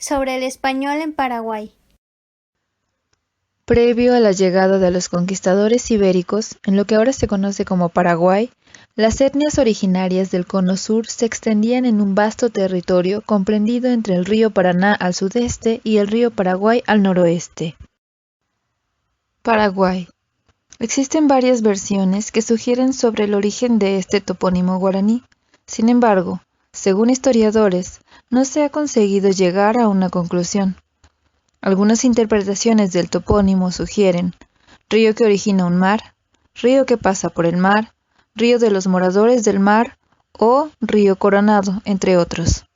Sobre el español en Paraguay. Previo a la llegada de los conquistadores ibéricos, en lo que ahora se conoce como Paraguay, las etnias originarias del Cono Sur se extendían en un vasto territorio comprendido entre el río Paraná al sudeste y el río Paraguay al noroeste. Paraguay. Existen varias versiones que sugieren sobre el origen de este topónimo guaraní. Sin embargo, según historiadores, no se ha conseguido llegar a una conclusión. Algunas interpretaciones del topónimo sugieren río que origina un mar, río que pasa por el mar, río de los moradores del mar o río Coronado, entre otros.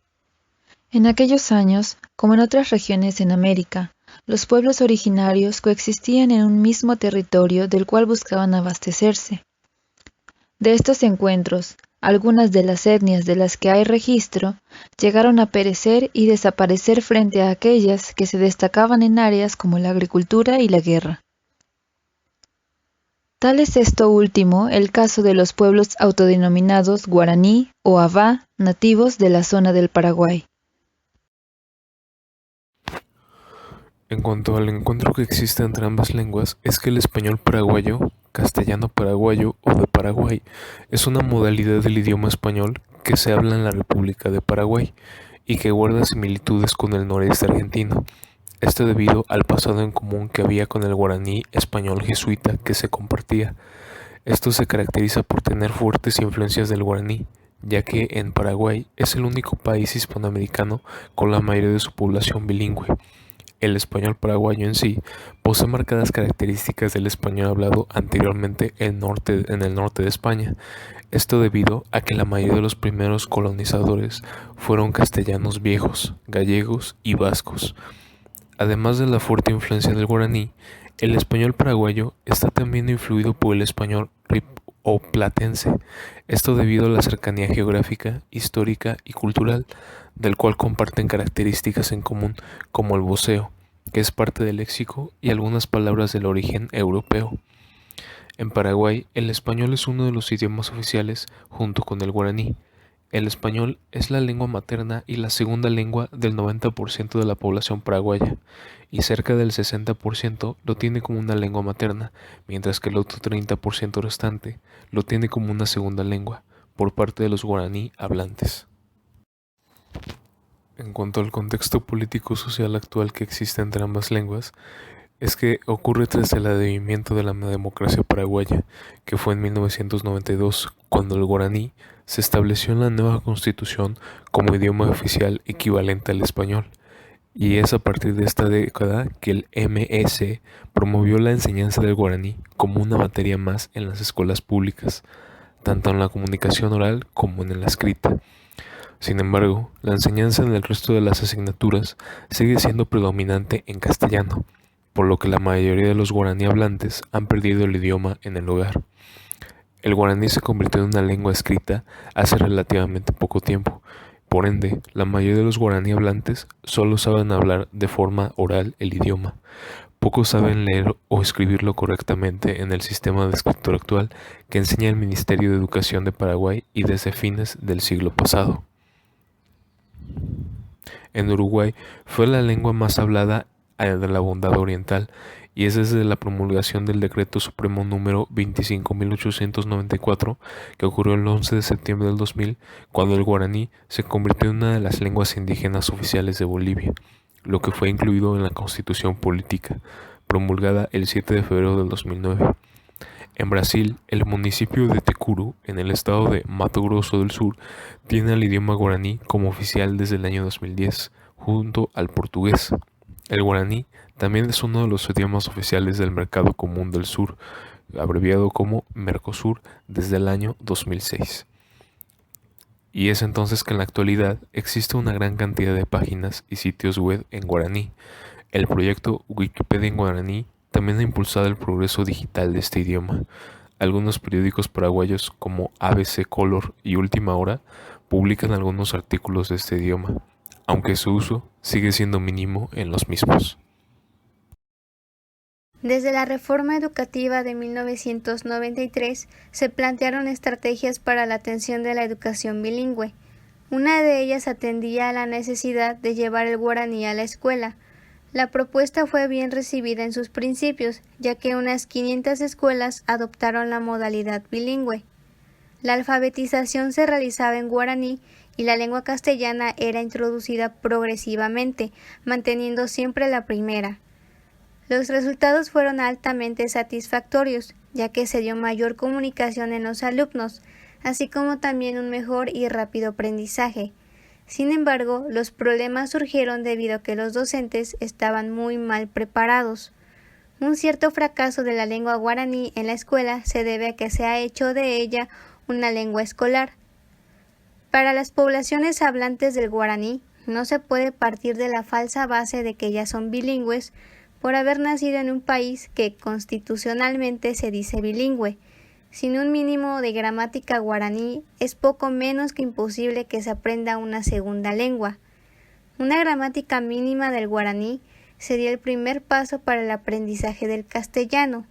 En aquellos años, como en otras regiones en América, los pueblos originarios coexistían en un mismo territorio del cual buscaban abastecerse. De estos encuentros, algunas de las etnias de las que hay registro llegaron a perecer y desaparecer frente a aquellas que se destacaban en áreas como la agricultura y la guerra. Tal es esto último el caso de los pueblos autodenominados guaraní o avá, nativos de la zona del Paraguay. En cuanto al encuentro que existe entre ambas lenguas, es que el español paraguayo, castellano paraguayo o de Paraguay es una modalidad del idioma español que se habla en la República de Paraguay y que guarda similitudes con el noreste argentino. Esto debido al pasado en común que había con el guaraní español jesuita que se compartía. Esto se caracteriza por tener fuertes influencias del guaraní, ya que en Paraguay es el único país hispanoamericano con la mayoría de su población bilingüe. El español paraguayo en sí posee marcadas características del español hablado anteriormente en el norte de España. Esto debido a que la mayoría de los primeros colonizadores fueron castellanos viejos, gallegos y vascos. Además de la fuerte influencia del guaraní, el español paraguayo está también influido por el español rioplatense, esto debido a la cercanía geográfica, histórica y cultural, del cual comparten características en común como el voceo, que es parte del léxico, y algunas palabras del origen europeo. En Paraguay, el español es uno de los idiomas oficiales junto con el guaraní. El español es la lengua materna y la segunda lengua del 90% de la población paraguaya, y cerca del 60% lo tiene como una lengua materna, mientras que el otro 30% restante lo tiene como una segunda lengua, por parte de los guaraní hablantes. En cuanto al contexto político-social actual que existe entre ambas lenguas, es que ocurre tras el advenimiento de la democracia paraguaya, que fue en 1992, cuando el guaraní se estableció en la nueva constitución como idioma oficial equivalente al español, y es a partir de esta década que el MS promovió la enseñanza del guaraní como una materia más en las escuelas públicas, tanto en la comunicación oral como en la escrita. Sin embargo, la enseñanza en el resto de las asignaturas sigue siendo predominante en castellano, por lo que la mayoría de los guaraní hablantes han perdido el idioma en el hogar. El guaraní se convirtió en una lengua escrita hace relativamente poco tiempo. Por ende, la mayoría de los guaraní hablantes solo saben hablar de forma oral el idioma. Pocos saben leer o escribirlo correctamente en el sistema de escritura actual que enseña el Ministerio de Educación de Paraguay y desde fines del siglo pasado. En Uruguay fue la lengua más hablada de la Bondad Oriental y es desde la promulgación del Decreto Supremo número 25.894 que ocurrió el 11 de septiembre del 2000 cuando el guaraní se convirtió en una de las lenguas indígenas oficiales de Bolivia, lo que fue incluido en la Constitución Política, promulgada el 7 de febrero del 2009. En Brasil, el municipio de Tecuru, en el estado de Mato Grosso del Sur, tiene el idioma guaraní como oficial desde el año 2010, junto al portugués. El guaraní también es uno de los idiomas oficiales del Mercado Común del Sur, abreviado como Mercosur, desde el año 2006. Y es entonces que en la actualidad existe una gran cantidad de páginas y sitios web en guaraní. El proyecto Wikipedia en guaraní también ha impulsado el progreso digital de este idioma. Algunos periódicos paraguayos como ABC Color y Última Hora publican algunos artículos de este idioma, aunque su uso sigue siendo mínimo en los mismos. Desde la reforma educativa de 1993 se plantearon estrategias para la atención de la educación bilingüe. Una de ellas atendía a la necesidad de llevar el guaraní a la escuela. La propuesta fue bien recibida en sus principios, ya que unas 500 escuelas adoptaron la modalidad bilingüe. La alfabetización se realizaba en guaraní y la lengua castellana era introducida progresivamente, manteniendo siempre la primera. Los resultados fueron altamente satisfactorios, ya que se dio mayor comunicación en los alumnos, así como también un mejor y rápido aprendizaje. Sin embargo, los problemas surgieron debido a que los docentes estaban muy mal preparados. Un cierto fracaso de la lengua guaraní en la escuela se debe a que se ha hecho de ella una lengua escolar. Para las poblaciones hablantes del guaraní, no se puede partir de la falsa base de que ya son bilingües por haber nacido en un país que constitucionalmente se dice bilingüe. Sin un mínimo de gramática guaraní, es poco menos que imposible que se aprenda una segunda lengua. Una gramática mínima del guaraní sería el primer paso para el aprendizaje del castellano.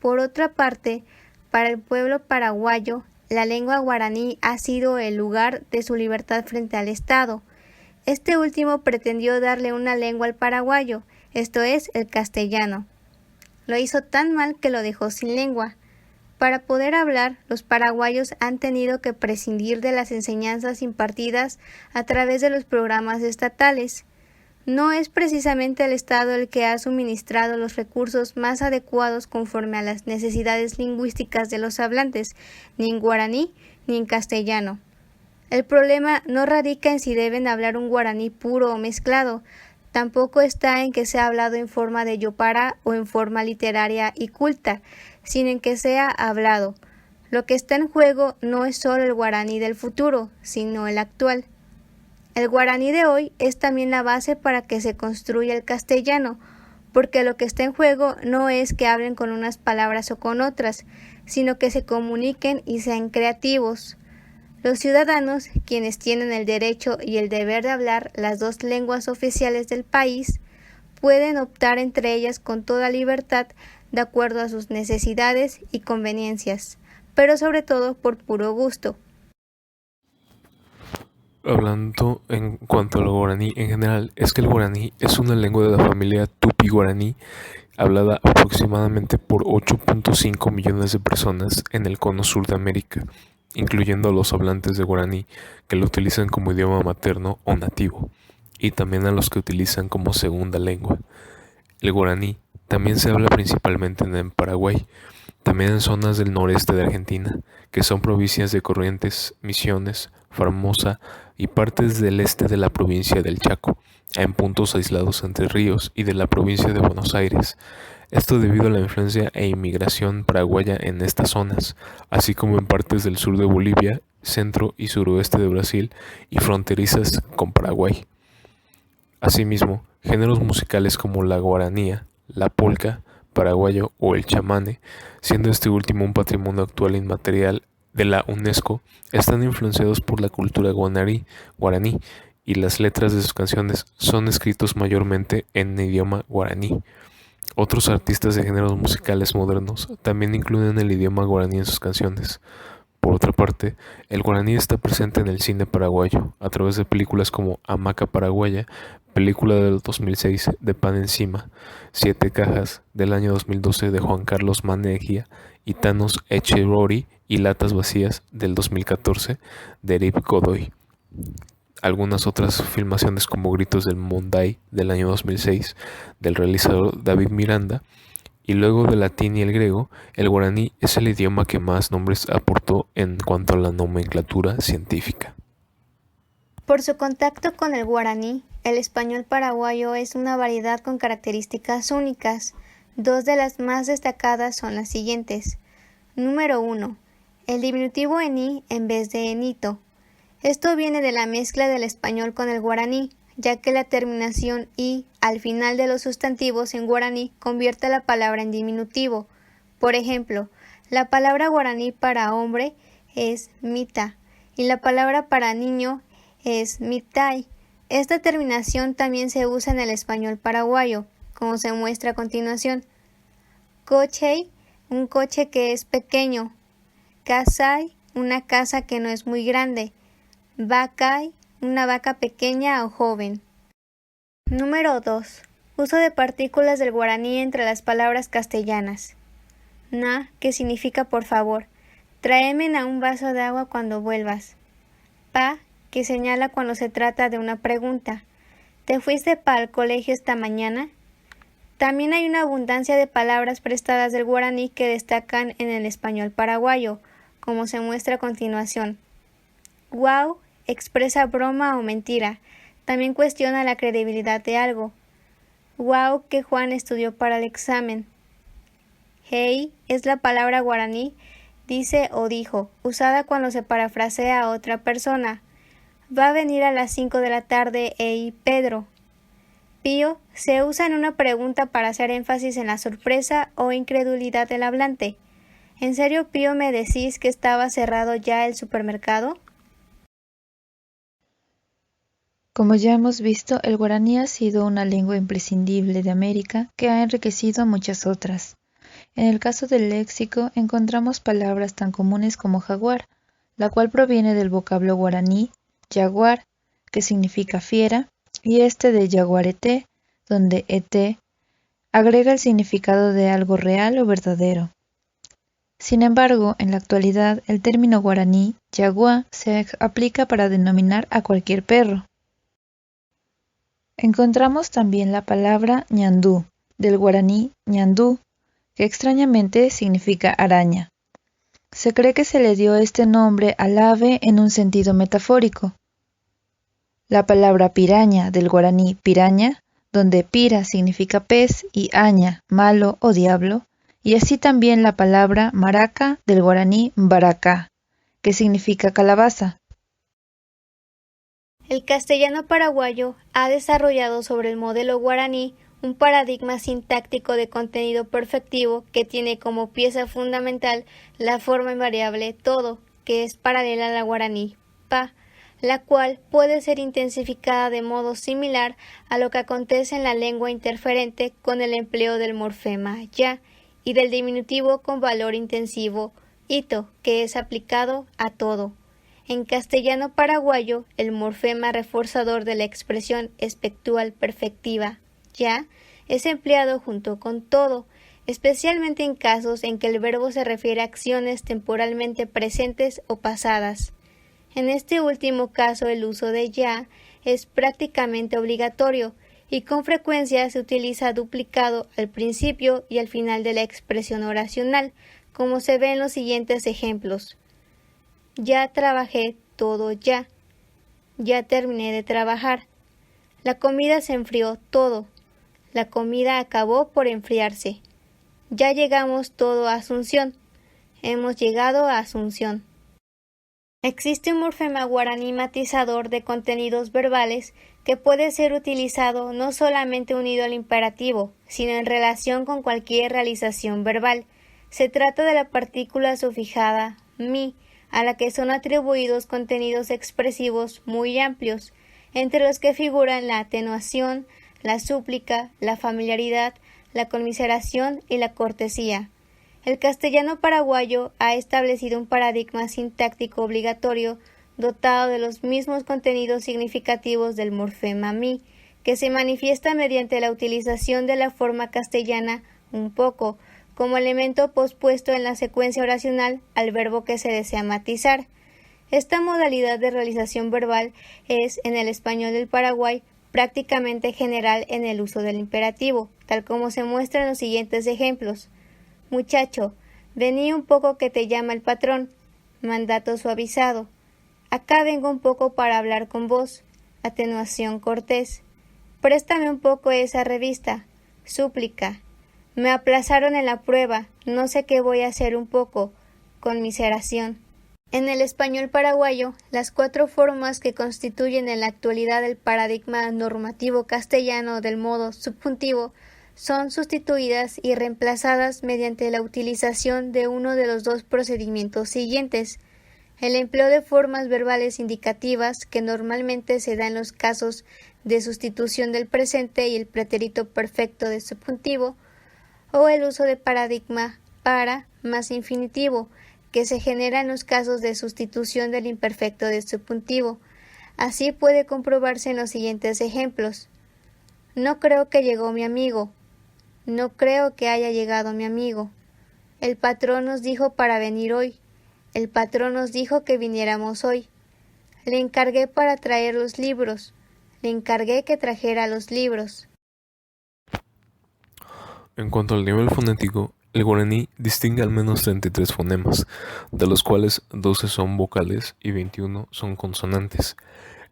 Por otra parte, para el pueblo paraguayo, la lengua guaraní ha sido el lugar de su libertad frente al Estado. Este último pretendió darle una lengua al paraguayo, esto es, el castellano. Lo hizo tan mal que lo dejó sin lengua. Para poder hablar, los paraguayos han tenido que prescindir de las enseñanzas impartidas a través de los programas estatales. No es precisamente el Estado el que ha suministrado los recursos más adecuados conforme a las necesidades lingüísticas de los hablantes, ni en guaraní ni en castellano. El problema no radica en si deben hablar un guaraní puro o mezclado, tampoco está en que sea hablado en forma de yopara o en forma literaria y culta, sino en que sea hablado. Lo que está en juego no es solo el guaraní del futuro, sino el actual. El guaraní de hoy es también la base para que se construya el castellano, porque lo que está en juego no es que hablen con unas palabras o con otras, sino que se comuniquen y sean creativos. Los ciudadanos, quienes tienen el derecho y el deber de hablar las dos lenguas oficiales del país, pueden optar entre ellas con toda libertad de acuerdo a sus necesidades y conveniencias, pero sobre todo por puro gusto. Hablando en cuanto al guaraní en general, es que el guaraní es una lengua de la familia tupi-guaraní hablada aproximadamente por 8.5 millones de personas en el cono sur de América, incluyendo a los hablantes de guaraní que lo utilizan como idioma materno o nativo, y también a los que utilizan como segunda lengua. El guaraní también se habla principalmente en Paraguay, también en zonas del noreste de Argentina, que son provincias de Corrientes, Misiones, Formosa y partes del este de la provincia del Chaco, en puntos aislados entre ríos y de la provincia de Buenos Aires. Esto debido a la influencia e inmigración paraguaya en estas zonas, así como en partes del sur de Bolivia, centro y suroeste de Brasil y fronterizas con Paraguay. Asimismo, géneros musicales como la guaranía, la polca, paraguayo o el chamane, siendo este último un patrimonio actual inmaterial de la UNESCO, están influenciados por la cultura guaraní y las letras de sus canciones son escritos mayormente en idioma guaraní. Otros artistas de géneros musicales modernos también incluyen el idioma guaraní en sus canciones. Por otra parte, el guaraní está presente en el cine paraguayo, a través de películas como Hamaca Paraguaya, película del 2006 de Pan Encima, Siete Cajas del año 2012 de Juan Carlos Maneggia y Thanos Echirori y Latas Vacías del 2014 de Eric Godoy. Algunas otras filmaciones como Gritos del Monday del año 2006 del realizador David Miranda. Y luego del latín y el griego, el guaraní es el idioma que más nombres aportó en cuanto a la nomenclatura científica. Por su contacto con el guaraní, el español paraguayo es una variedad con características únicas. Dos de las más destacadas son las siguientes. Número 1. El diminutivo ení en vez de enito. Esto viene de la mezcla del español con el guaraní, ya que la terminación y al final de los sustantivos en guaraní convierte la palabra en diminutivo. Por ejemplo, la palabra guaraní para hombre es mita y la palabra para niño es mitai. Esta terminación también se usa en el español paraguayo, como se muestra a continuación. Cochey, un coche que es pequeño. Casay, una casa que no es muy grande. vacay, una vaca pequeña o joven. Número 2. Uso de partículas del guaraní entre las palabras castellanas. Na, que significa por favor. Tráeme un vaso de agua cuando vuelvas. Pa, que señala cuando se trata de una pregunta. ¿Te fuiste para el colegio esta mañana? También hay una abundancia de palabras prestadas del guaraní que destacan en el español paraguayo, como se muestra a continuación. Guau expresa broma o mentira. También cuestiona la credibilidad de algo. Guau que Juan estudió para el examen. Hey es la palabra guaraní dice o dijo, usada cuando se parafrasea a otra persona. Va a venir a las 5 de la tarde, Pedro. Pío se usa en una pregunta para hacer énfasis en la sorpresa o incredulidad del hablante. ¿En serio, Pío, me decís que estaba cerrado ya el supermercado? Como ya hemos visto, el guaraní ha sido una lengua imprescindible de América que ha enriquecido a muchas otras. En el caso del léxico encontramos palabras tan comunes como jaguar, la cual proviene del vocablo guaraní jaguar, que significa fiera, y de yaguareté, donde eté agrega el significado de algo real o verdadero. Sin embargo, en la actualidad, el término guaraní, yaguá, se aplica para denominar a cualquier perro. Encontramos también la palabra ñandú, del guaraní ñandú, que extrañamente significa araña. Se cree que se le dio este nombre al ave en un sentido metafórico. La palabra piraña, del guaraní piraña, donde pira significa pez y aña, malo o diablo, y así también la palabra maraca, del guaraní baracá, que significa calabaza. El castellano paraguayo ha desarrollado sobre el modelo guaraní un paradigma sintáctico de contenido perfectivo que tiene como pieza fundamental la forma invariable todo, que es paralela a la guaraní pa, la cual puede ser intensificada de modo similar a lo que acontece en la lengua interferente con el empleo del morfema ya y del diminutivo con valor intensivo ito, que es aplicado a todo. En castellano paraguayo, el morfema reforzador de la expresión espectual perfectiva ya es empleado junto con todo, especialmente en casos en que el verbo se refiere a acciones temporalmente presentes o pasadas. En este último caso, el uso de ya es prácticamente obligatorio y con frecuencia se utiliza duplicado al principio y al final de la expresión oracional, como se ve en los siguientes ejemplos. Ya trabajé todo ya. Ya terminé de trabajar. La comida se enfrió todo. La comida acabó por enfriarse. Ya llegamos todo a Asunción. Hemos llegado a Asunción. Existe un morfema guaraní matizador de contenidos verbales que puede ser utilizado no solamente unido al imperativo, sino en relación con cualquier realización verbal. Se trata de la partícula sufijada mi, a la que son atribuidos contenidos expresivos muy amplios, entre los que figuran la atenuación, la súplica, la familiaridad, la conmiseración y la cortesía. El castellano paraguayo ha establecido un paradigma sintáctico obligatorio dotado de los mismos contenidos significativos del morfema mi, que se manifiesta mediante la utilización de la forma castellana un poco, como elemento pospuesto en la secuencia oracional al verbo que se desea matizar. Esta modalidad de realización verbal es, en el español del Paraguay, prácticamente general en el uso del imperativo, tal como se muestra en los siguientes ejemplos. Muchacho, vení un poco que te llama el patrón. Mandato suavizado. Acá vengo un poco para hablar con vos. Atenuación cortés. Préstame un poco esa revista. Súplica. Me aplazaron en la prueba. No sé qué voy a hacer un poco. Conmiseración. En el español paraguayo, las 4 formas que constituyen en la actualidad el paradigma normativo castellano del modo subjuntivo son sustituidas y reemplazadas mediante la utilización de uno de los 2 procedimientos siguientes: el empleo de formas verbales indicativas, que normalmente se da en los casos de sustitución del presente y el pretérito perfecto de subjuntivo, o el uso de paradigma para más infinitivo, que se genera en los casos de sustitución del imperfecto de subjuntivo, Así puede comprobarse en los siguientes ejemplos. No creo que llegó mi amigo. No creo que haya llegado mi amigo. El patrón nos dijo para venir hoy. El patrón nos dijo que viniéramos hoy. Le encargué para traer los libros. Le encargué que trajera los libros. En cuanto al nivel fonético, el guaraní distingue al menos 33 fonemas, de los cuales 12 son vocales y 21 son consonantes.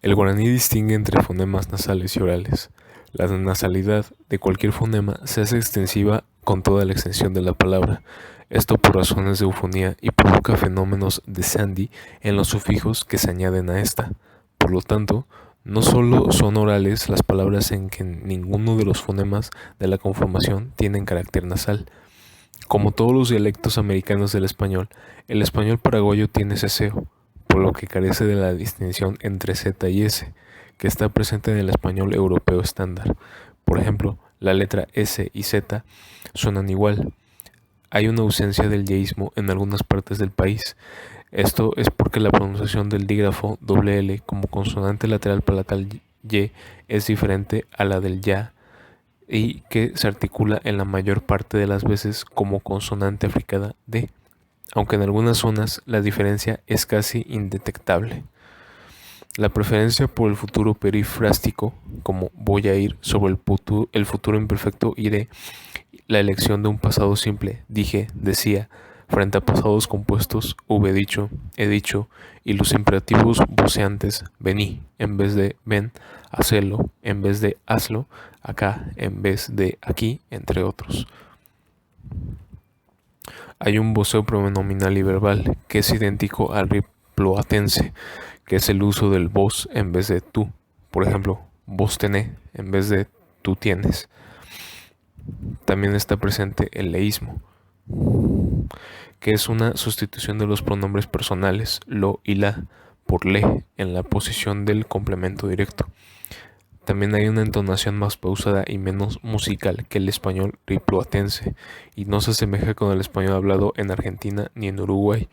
El guaraní distingue entre fonemas nasales y orales. La nasalidad de cualquier fonema se hace extensiva con toda la extensión de la palabra, esto por razones de eufonía y provoca fenómenos de Sandy en los sufijos que se añaden a esta. Por lo tanto, no solo son orales las palabras en que ninguno de los fonemas de la conformación tienen carácter nasal. Como todos los dialectos americanos del español, el español paraguayo tiene ceseo, por lo que carece de la distinción entre Z y S, que está presente en el español europeo estándar. Por ejemplo, la letra S y Z suenan igual. Hay una ausencia del yeísmo en algunas partes del país. Esto es porque la pronunciación del dígrafo doble L como consonante lateral palatal Y es diferente a la del ya y que se articula en la mayor parte de las veces como consonante africada D, aunque en algunas zonas la diferencia es casi indetectable. La preferencia por el futuro perifrástico, como voy a ir, sobre el futuro imperfecto iré, la elección de un pasado simple, dije, decía, frente a pasados compuestos, hube dicho, he dicho, y los imperativos voceantes, vení, en vez de ven, hacelo, en vez de hazlo, acá, en vez de aquí, entre otros. Hay un voceo pronominal y verbal, que es idéntico al riploatense, que es el uso del vos en vez de tú. Por ejemplo, vos tenés en vez de tú tienes. También está presente el leísmo, que es una sustitución de los pronombres personales lo y la por le en la posición del complemento directo. También hay una entonación más pausada y menos musical que el español riploatense y no se asemeja con el español hablado en Argentina ni en Uruguay.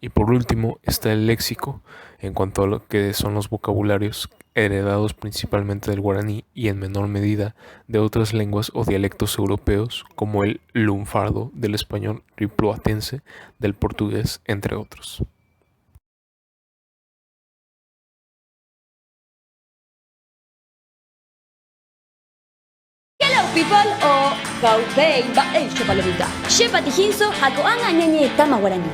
Y por último está el léxico, en cuanto a lo que son los vocabularios heredados principalmente del guaraní y en menor medida de otras lenguas o dialectos europeos como el lunfardo del español riploatense, del portugués, entre otros. Hello people o kaupei ba palomita. Shepa tijinso hakoanga ñeñe tama guaraní.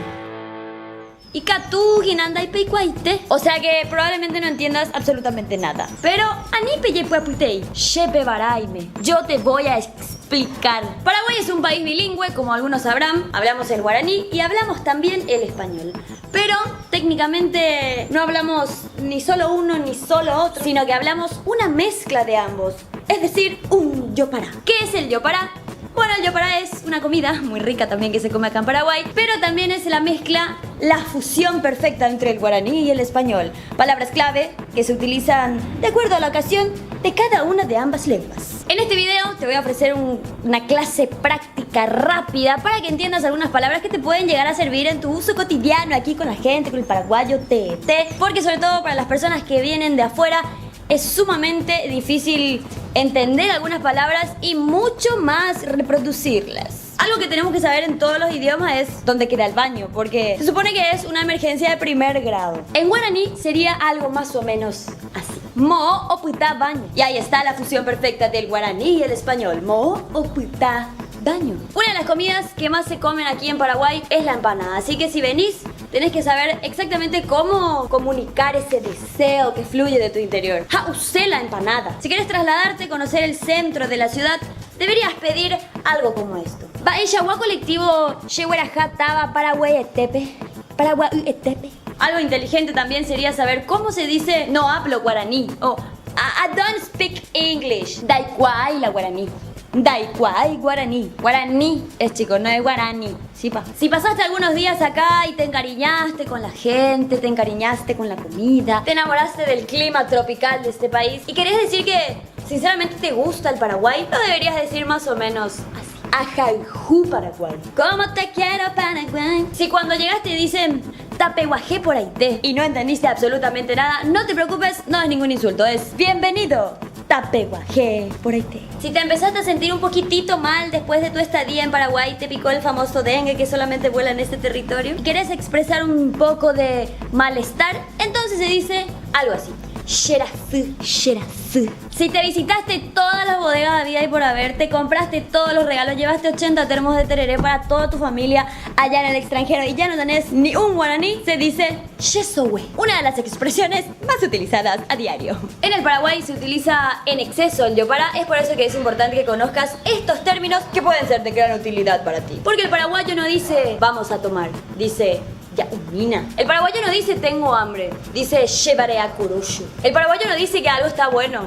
Ikatu ginanda ipeikuaite. O sea que probablemente no entiendas absolutamente nada. Pero anipe yepuaputei, shepe baraime. Yo te voy a explicar. Paraguay es un país bilingüe, como algunos sabrán. Hablamos el guaraní y hablamos también el español. Pero técnicamente no hablamos ni solo uno ni solo otro, sino que hablamos una mezcla de ambos. Es decir, un yopará. ¿Qué es el yopará? Bueno, el yopará es una comida muy rica también que se come acá en Paraguay, pero también es la mezcla, la fusión perfecta entre el guaraní y el español. Palabras clave que se utilizan de acuerdo a la ocasión de cada una de ambas lenguas. En este video te voy a ofrecer una clase práctica rápida para que entiendas algunas palabras que te pueden llegar a servir en tu uso cotidiano aquí con la gente, con el paraguayo TT, porque sobre todo para las personas que vienen de afuera es sumamente difícil entender algunas palabras y mucho más reproducirlas. Algo que tenemos que saber en todos los idiomas es dónde queda el baño, porque se supone que es una emergencia de primer grado. En guaraní sería algo más o menos así: mo o puta baño. Y ahí está la fusión perfecta del guaraní y el español: mo o puta baño. Una de las comidas que más se comen aquí en Paraguay es la empanada, así que si venís tenés que saber exactamente cómo comunicar ese deseo que fluye de tu interior. Usé la empanada. Si quieres trasladarte, conocer el centro de la ciudad, deberías pedir algo como esto: Baixagua colectivo Yehuerajataba Paraguay Etepe. Paraguay Etepe. Algo inteligente también sería saber cómo se dice no hablo guaraní o I don't speak English. Daikwai la guaraní. Daikwai guaraní. Guaraní es chico, no es guaraní. Si pasaste algunos días acá y te encariñaste con la gente, te encariñaste con la comida, te enamoraste del clima tropical de este país y querés decir que sinceramente te gusta el Paraguay, lo deberías decir más o menos así: Ajaijú Paraguay. ¿Cómo te quiero Paraguay? Si cuando llegaste dicen tapeguajé por ahí te y no entendiste absolutamente nada, no te preocupes, no es ningún insulto, es bienvenido. Tapeguajé por ahí te. Si te empezaste a sentir un poquitito mal después de tu estadía en Paraguay, te picó el famoso dengue que solamente vuela en este territorio y querés expresar un poco de malestar, entonces se dice algo así. Xerazu, xerazu. Si te visitaste todas las bodegas de vida y por haber, te compraste todos los regalos, llevaste 80 termos de tereré para toda tu familia allá en el extranjero y ya no tenés ni un guaraní, se dice yesowe, una de las expresiones más utilizadas a diario. En el Paraguay se utiliza en exceso el yopara, es por eso que es importante que conozcas estos términos que pueden ser de gran utilidad para ti. Porque el paraguayo no dice vamos a tomar, dice ya umina. El paraguayo no dice tengo hambre, dice llevaré a kurushu. El paraguayo no dice que algo está bueno,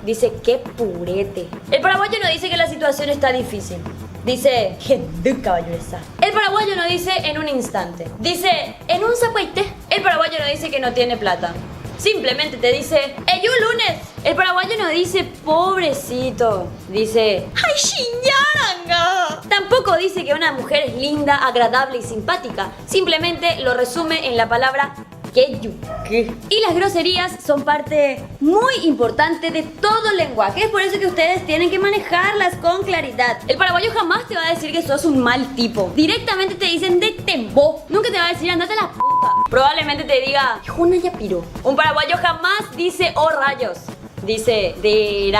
dice qué purete. El paraguayo no dice que la situación está difícil, dice gente caballuresa. El paraguayo no dice en un instante, dice en un zapaite. El paraguayo no dice que no tiene plata, simplemente te dice ¡Ey, un lunes! El paraguayo no dice pobrecito, dice ¡ay, shiñaranga! Tampoco dice que una mujer es linda, agradable y simpática, simplemente lo resume en la palabra queyuque. Y las groserías son parte muy importante de todo lenguaje, es por eso que ustedes tienen que manejarlas con claridad. El paraguayo jamás te va a decir que sos un mal tipo, directamente te dicen de tembo, nunca te va a decir andate a la puta. Probablemente te diga juna ya piro. Un paraguayo jamás dice oh rayos, dice de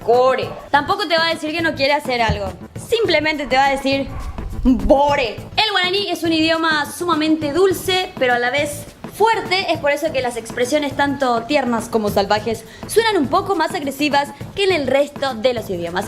core. Tampoco te va a decir que no quiere hacer algo, simplemente te va a decir bore. El guaraní es un idioma sumamente dulce, pero a la vez fuerte, es por eso que las expresiones tanto tiernas como salvajes suenan un poco más agresivas que en el resto de los idiomas.